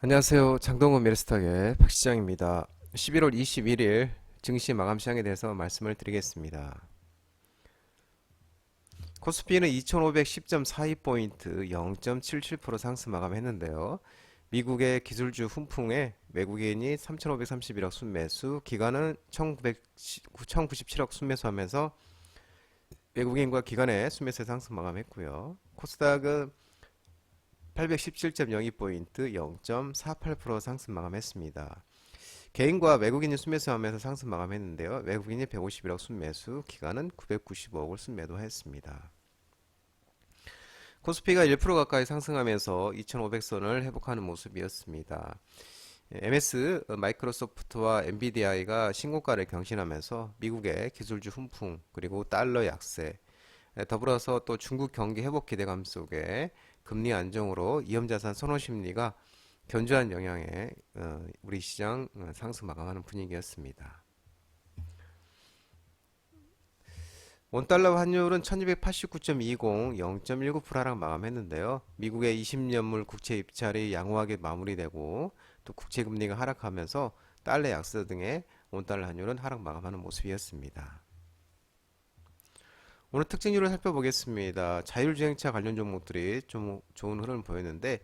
안녕하세요. 장동건 미래스탁의 박시장입니다. 11월 21일 증시 마감 시장에 대해서 말씀을 드리겠습니다. 코스피는 2510.42포인트 0.77% 상승 마감했는데요. 미국의 기술주 훈풍에 외국인이 3531억 순매수, 기관은 1097억 순매수하면서 외국인과 기관의 순매수 상승 마감했고요. 코스닥은 817.02포인트 0.48% 상승 마감했습니다. 개인과 외국인이 순매수하면서 상승 마감했는데요. 외국인이 151억 순매수, 기관은 995억을 순매도했습니다. 코스피가 1% 가까이 상승하면서 2500선을 회복하는 모습이었습니다. MS 마이크로소프트와 엔비디아가 신고가를 경신하면서 미국의 기술주 훈풍 그리고 달러 약세, 더불어서 또 중국 경기 회복 기대감 속에 금리 안정으로 위험자산 선호 심리가 견조한 영향에 우리 시장 상승 마감하는 분위기였습니다. 원달러 환율은 1289.20, 0.19% 하락 마감했는데요. 미국의 20년물 국채 입찰이 양호하게 마무리되고 또 국채 금리가 하락하면서 달러 약세 등의 원달러 환율은 하락 마감하는 모습이었습니다. 오늘 특징주를 살펴보겠습니다. 자율주행차 관련 종목들이 좀 좋은 흐름을 보였는데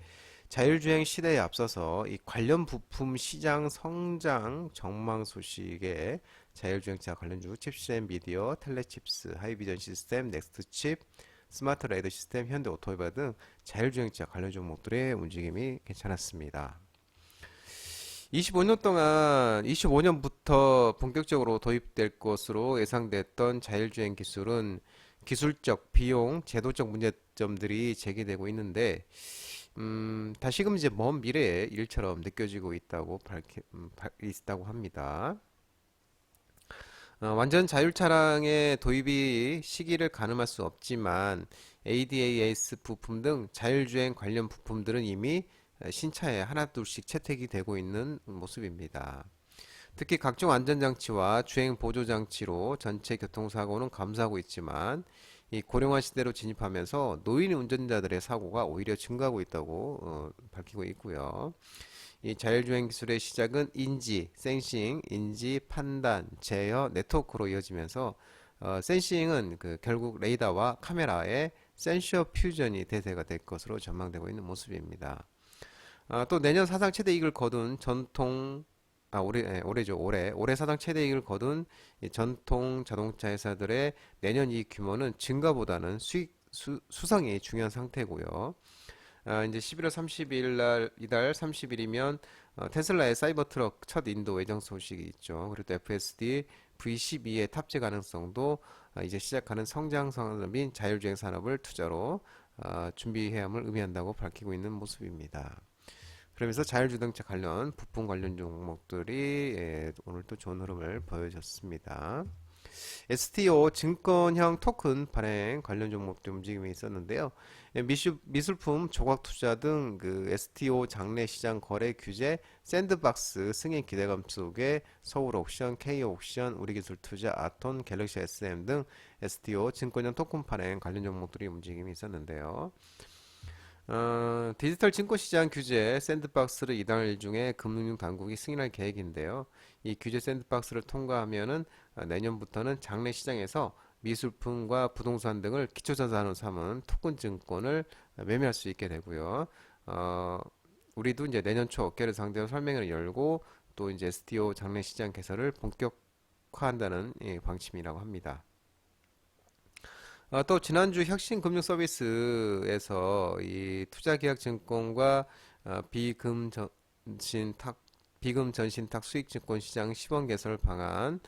자율주행 시대에 앞서서 이 관련 부품 시장 성장 전망 소식에 자율주행차 관련주 칩셋 미디어, 텔레칩스, 하이비전 시스템, 넥스트칩, 스마트 레이더 시스템, 현대 오토이바 등 자율주행차 관련 종목들의 움직임이 괜찮았습니다. 25년 동안 25년부터 본격적으로 도입될 것으로 예상됐던 자율주행 기술은 기술적, 비용, 제도적 문제점들이 제기되고 있는데 다시금 이제 먼 미래의 일처럼 느껴지고 있다고 합니다. 완전 자율 차량의 도입이 시기를 가늠할 수 없지만 ADAS 부품 등 자율주행 관련 부품들은 이미 신차에 하나둘씩 채택이 되고 있는 모습입니다. 특히 각종 안전장치와 주행 보조장치로 전체 교통사고는 감소하고 있지만 이 고령화 시대로 진입하면서 노인 운전자들의 사고가 오히려 증가하고 있다고 밝히고 있고요. 이 자율주행 기술의 시작은 인지, 센싱, 인지, 판단, 제어, 네트워크로 이어지면서 센싱은 결국 레이더와 카메라의 센서 퓨전이 대세가 될 것으로 전망되고 있는 모습입니다. 또 내년 사상 최대 이익을 거둔 올해 사상 최대 이익을 거둔 이 전통 자동차 회사들의 내년 이익 규모는 증가보다는 수성이 중요한 상태고요. 이제 11월 30일 날, 이달 30일이면 테슬라의 사이버 트럭 첫 인도 외정 소식이 있죠. 그리고 또 FSD V12의 탑재 가능성도 이제 시작하는 성장 산업인 자율주행 산업을 투자로 준비해야 함을 의미한다고 밝히고 있는 모습입니다. 그러면서 자율주행차 관련 부품 관련 종목들이 오늘 또 좋은 흐름을 보여줬습니다. STO 증권형 토큰 발행 관련 종목도 움직임이 있었는데요. 미술품, 조각 투자 등 STO 장내 시장 거래 규제, 샌드박스 승인 기대감 속에 서울 옥션, K 옥션, 우리기술 투자, 아톤, 갤럭시 SM 등 STO 증권형 토큰 발행 관련 종목들이 움직임이 있었는데요. 디지털 증권시장 규제 샌드박스를 이달 중에 금융 당국이 승인할 계획인데요. 이 규제 샌드박스를 통과하면은 내년부터는 장내 시장에서 미술품과 부동산 등을 기초자산으로 삼은 토큰 증권을 매매할 수 있게 되고요. 어, 우리도 이제 내년 초 업계를 상대로 설명회를 열고 또 이제 STO 장내 시장 개설을 본격화한다는 방침이라고 합니다. 또 지난주 혁신금융서비스에서 이 투자계약증권과 비금전신탁 비금전신탁 수익증권 시장 시범 개설 방안,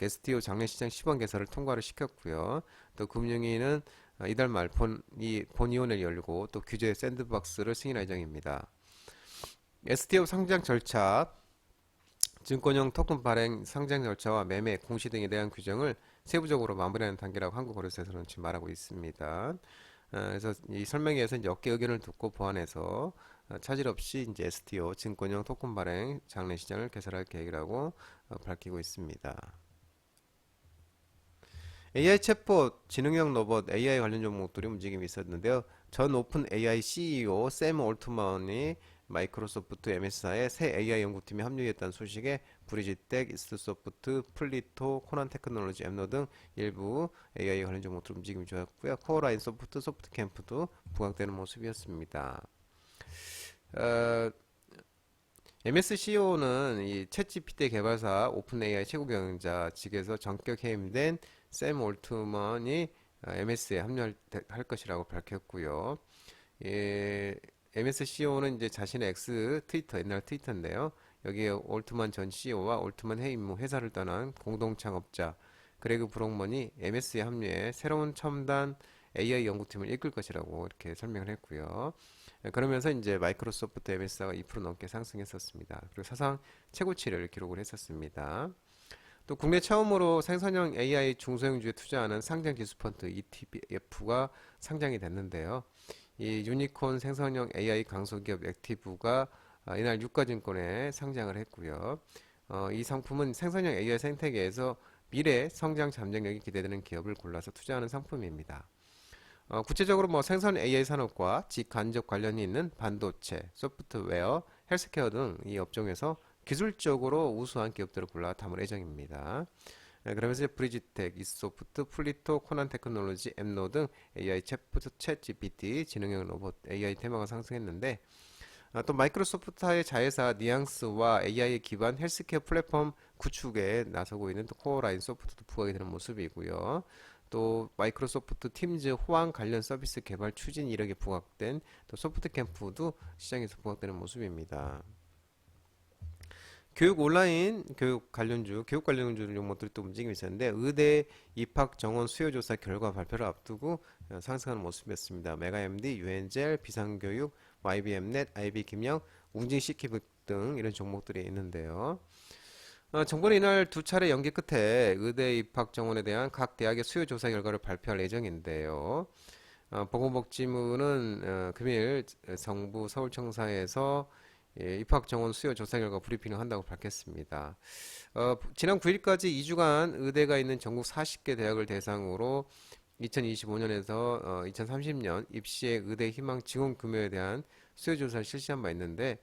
STO 장외시장 시범 개설을 통과를 시켰고요. 또 금융위는 이달 말 본위원회를 열고 또 규제 샌드박스를 승인할 예정입니다. STO 상장 절차, 증권형 토큰 발행, 상장 절차와 매매, 공시 등에 대한 규정을 세부적으로 마무리하는 단계라고 한국거래소에서는 지금 말하고 있습니다. 그래서 이 설명회에서 이제 업계 의견을 듣고 보완해서 차질 없이 이제 STO 증권형 토큰 발행 장내 시장을 개설할 계획이라고 밝히고 있습니다. AI 챗봇, 지능형 로봇, AI 관련 종목들이 움직임이 있었는데요. 전 오픈 AI CEO 샘 올트먼이 마이크로소프트 MS사의 새 AI 연구팀에 합류했다는 소식에 브리지텍, 이스트소프트, 플리토, 코난 테크놀로지, 엠노 등 일부 AI 관련 종목들 움직임이 좋았고요. 코어라인 소프트, 소프트캠프도 부각되는 모습이었습니다. 어, MS CEO는 이 챗GPT 개발사 오픈AI 최고 경영자 직에서 전격 해임된 샘 올트먼이 MS에 합류할 것이라고 밝혔고요. 예, MS CEO는 이제 자신의 X 트위터, 옛날 트위터인데요. 여기에 올트만 전 CEO와 올트만 해임 후 회사를 떠난 공동 창업자 그레그 브록먼이 MS에 합류해 새로운 첨단 AI 연구팀을 이끌 것이라고 이렇게 설명을 했고요. 그러면서 이제 마이크로소프트 MS가 2% 넘게 상승했었습니다. 그리고 사상 최고치를 기록을 했었습니다. 또 국내 처음으로 생성형 AI 중소형주에 투자하는 상장 지수펀드 ETF가 상장이 됐는데요. 이 유니콘 생성형 AI 강소기업 액티브가 이날 유가증권에 상장을 했고요. 이 상품은 생성형 AI 생태계에서 미래 성장 잠재력이 기대되는 기업을 골라서 투자하는 상품입니다. 구체적으로 뭐 생선 AI 산업과 직간접 관련이 있는 반도체, 소프트웨어, 헬스케어 등 이 업종에서 기술적으로 우수한 기업들을 골라 담을 예정입니다. 그러면서 브리지텍, 이소프트, 플리토, 코난 테크놀로지, 엠노 등 AI 챗 GPT, 지능형 로봇, AI 테마가 상승했는데 또 마이크로소프트의 자회사 뉘앙스와 AI 기반 헬스케어 플랫폼 구축에 나서고 있는 또 코어라인 소프트도 부각이 되는 모습이고요. 또 마이크로소프트 팀즈 호환 관련 서비스 개발 추진 이력이 부각된 또 소프트 캠프도 시장에서 부각되는 모습입니다. 교육 온라인 교육 관련주 종목들이 또 움직임이 있었는데 의대 입학 정원 수요 조사 결과 발표를 앞두고 상승하는 모습이었습니다. 메가MD, 유엔젤, 비상교육, YBM넷, IB김영, 웅진CK 등 이런 종목들이 있는데요. 정부는 이날 두 차례 연기 끝에 의대 입학 정원에 대한 각 대학의 수요 조사 결과를 발표할 예정인데요. 보건복지부는 금일 정부 서울청사에서 입학 정원 수요 조사 결과 브리핑을 한다고 밝혔습니다. 지난 9일까지 2주간 의대가 있는 전국 40개 대학을 대상으로 2025년에서 2030년 입시의 의대 희망 지원 규모에 대한 수요 조사를 실시한 바 있는데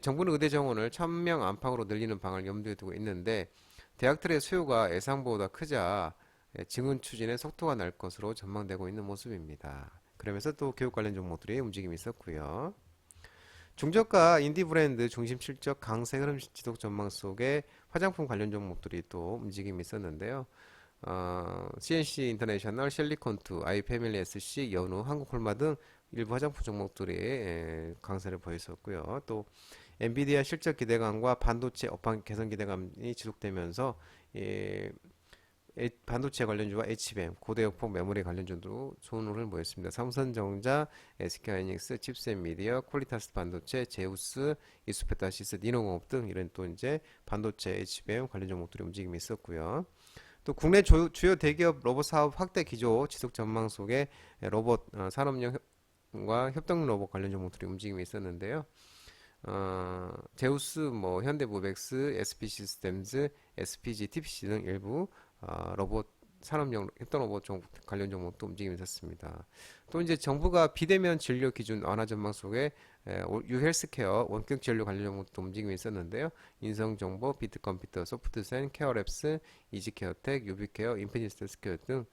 정부는 의대 정원을 1000명 안팎으로 늘리는 방안을 염두에 두고 있는데 대학들의 수요가 예상보다 크자 증원 추진에 속도가 날 것으로 전망되고 있는 모습입니다. 그러면서 또 교육 관련 종목들이 움직임이 있었고요. 중저가 인디 브랜드 중심 실적 강세 흐름 지속 전망 속에 화장품 관련 종목들이 또 움직임이 있었는데요. CNC 인터내셔널, 실리콘투, 아이패밀리 SC, 연우, 한국홀마 등 일부 화장품 종목들이 강세를 보였었고요. 또 엔비디아 실적 기대감과 반도체 업황 개선 기대감이 지속되면서 반도체 관련주와 HBM, 고대역폭 메모리 관련주도 좋은 흐름을 보였습니다. 삼성전자, SK하이닉스, 칩셋미디어, 퀄리타스 반도체, 제우스, 이수페타시스, 니노공업 등 이런 또 이제 반도체, HBM 관련 종목들의 움직임이 있었고요. 또 국내 주요 대기업 로봇 사업 확대 기조 지속 전망 속에 로봇 산업용과 협동 로봇 관련 종목들의 움직임이 있었는데요. 제우스, 뭐 현대모백스, SP시스템즈, SPG, TPC 등 일부 로봇 산업용 협동 로봇 관련 종목도 움직임이 있었습니다. 또 이제 정부가 비대면 진료 기준 완화 전망 속에 유헬스케어 원격 진료 관련 종목도 움직임이 있었는데요. 인성정보, 비트컴퓨터, 소프트센, 케어랩스, 이지케어텍, 유비케어, 인피니스 헬스케어 등